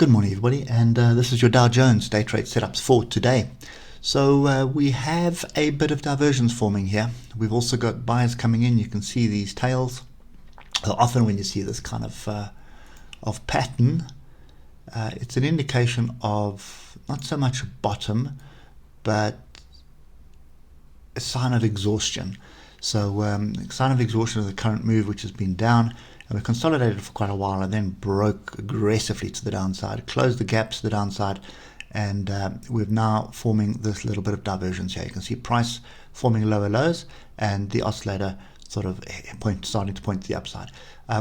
Good morning, everybody, and this is your Dow Jones day trade setups for today. So we have a bit of divergence forming here. We've also got buyers coming in. You can see these tails. Often when you see this kind of pattern, it's an indication of not so much a bottom, but a sign of exhaustion. So a sign of exhaustion of the current move, which has been down, and we consolidated for quite a while and then broke aggressively to the downside, closed the gaps to the downside, and we're now forming this little bit of divergence here. You can see price forming lower lows and the oscillator sort of starting to point to the upside.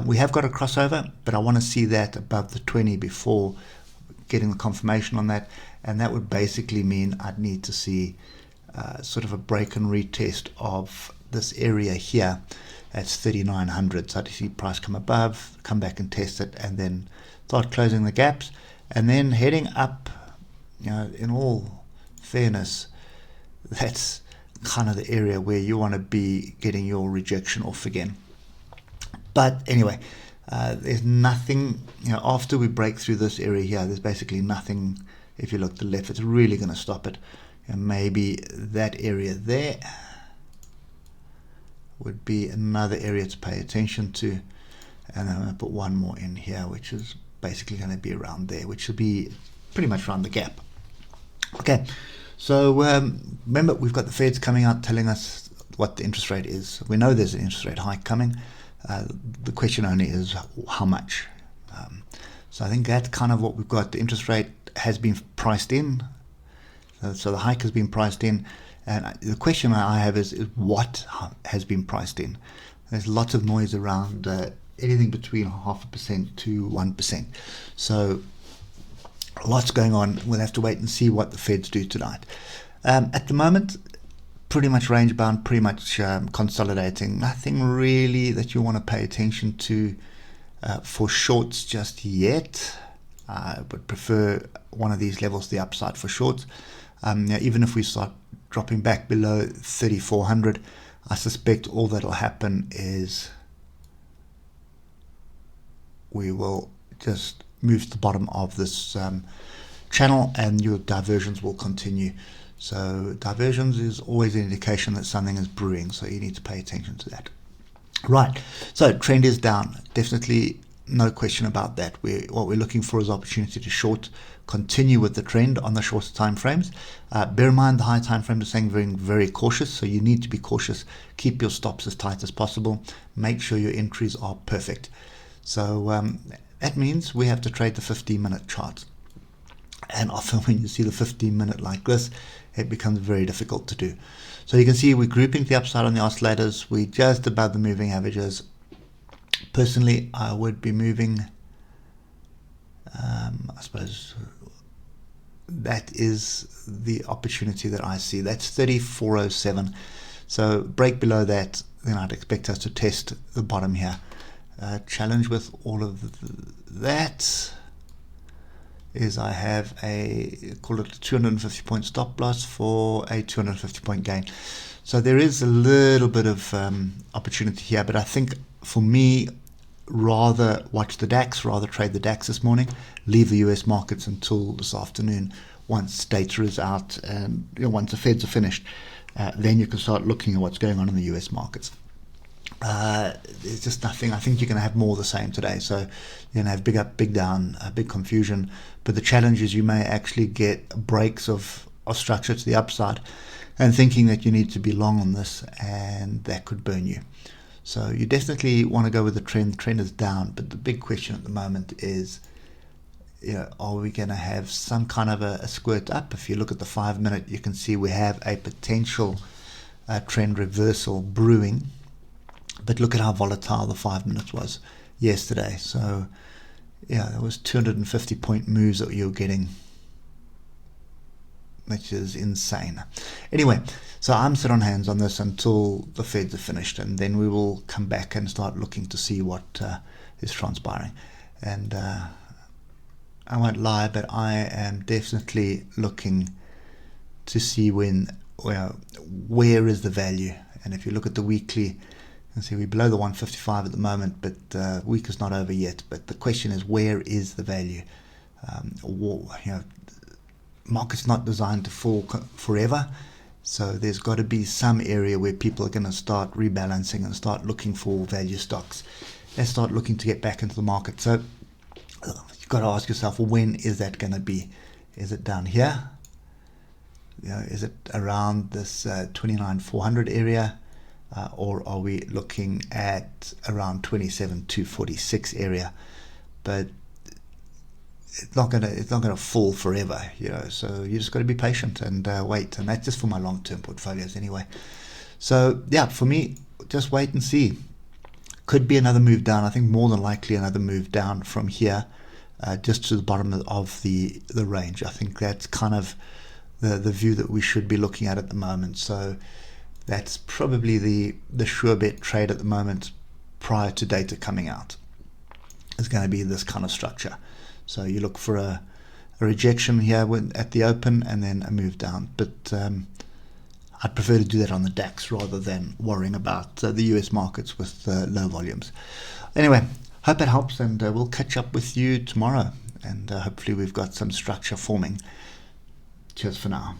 We have got a crossover, but I want to see that above the 20 before getting the confirmation on that, and that would basically mean I'd need to see sort of a break and retest of this area here. That's 3,900. So I see price come above, come back and test it, and then start closing the gaps, and then heading up. You know, in all fairness, that's kind of the area where you want to be getting your rejection off again. But anyway, there's nothing, you know, after we break through this area here, there's basically nothing. If you look to the left, it's really going to stop it. And maybe that area there would be another area to pay attention to. And then I'm going to put one more in here, which is basically going to be around there, which will be pretty much around the gap. Okay, so remember, we've got the Feds coming out telling us what the interest rate is. We know there's an interest rate hike coming. The question only is how much. So I think that's kind of what we've got. The interest rate has been priced in. So the hike has been priced in. And the question I have is what has been priced in? There's lots of noise around anything between 0.5% to 1%. So lots going on. We'll have to wait and see what the Feds do tonight. At the moment, pretty much range bound, pretty much consolidating. Nothing really that you want to pay attention to for shorts just yet. I would prefer one of these levels to the upside for shorts. Now, even if we start dropping back below 3,400, I suspect all that will happen is we will just move to the bottom of this channel and your diversions will continue. So diversions is always an indication that something is brewing, so you need to pay attention to that. Right, so trend is down, definitely no question about that. What we're looking for is opportunity to short, continue with the trend on the shorter time frames. Bear in mind the high time frame is saying very cautious, so you need to be cautious. Keep your stops as tight as possible. Make sure your entries are perfect. So that means we have to trade the 15-minute chart. And often when you see the 15-minute like this, it becomes very difficult to do. So you can see we're grouping the upside on the oscillators. We're just above the moving averages. Personally, I would be moving, I suppose that is the opportunity that I see. That's 3,407. So break below that, then I'd expect us to test the bottom here. Challenge with all of that is I have a, call it a 250 point stop loss for a 250 point gain. So there is a little bit of opportunity here, but I think for me, rather watch the DAX, rather trade the DAX this morning, leave the US markets until this afternoon once data is out and once the Feds are finished, then you can start looking at what's going on in the US markets. There's just nothing. I think you're going to have more of the same today. So you're going to have big up, big down, big confusion. But the challenge is you may actually get breaks of structure to the upside and thinking that you need to be long on this, and that could burn you. So you definitely want to go with the trend. The trend is down, but the big question at the moment is, are we going to have some kind of a squirt up? If you look at the 5-minute, you can see we have a potential trend reversal brewing. But look at how volatile the 5 minutes was yesterday. So, yeah, there was 250 point moves that you're getting, which is insane. Anyway, so I'm set on hands on this until the Feds are finished, and then we will come back and start looking to see what is transpiring. And I won't lie, but I am definitely looking to see where is the value. And if you look at the weekly, And see, we're below the 155 at the moment, but week is not over yet. But the question is, where is the value? Market's not designed to fall forever. So there's got to be some area where people are going to start rebalancing and start looking for value stocks. They start looking to get back into the market. So you've got to ask yourself, well, when is that going to be? Is it down here? Is it around this 29,400 area? Or are we looking at around 27,246 area? But it's not gonna fall forever, So you just got to be patient and wait, and that's just for my long-term portfolios anyway. So yeah, for me, just wait and see. Could be another move down. I think more than likely another move down from here, just to the bottom of the range. I think that's kind of the view that we should be looking at the moment. So that's probably the sure bet trade at the moment prior to data coming out. Is going to be this kind of structure. So you look for a rejection here at the open and then a move down. But I'd prefer to do that on the DAX rather than worrying about the US markets with low volumes. Anyway, hope that helps, and we'll catch up with you tomorrow. And hopefully we've got some structure forming. Cheers for now.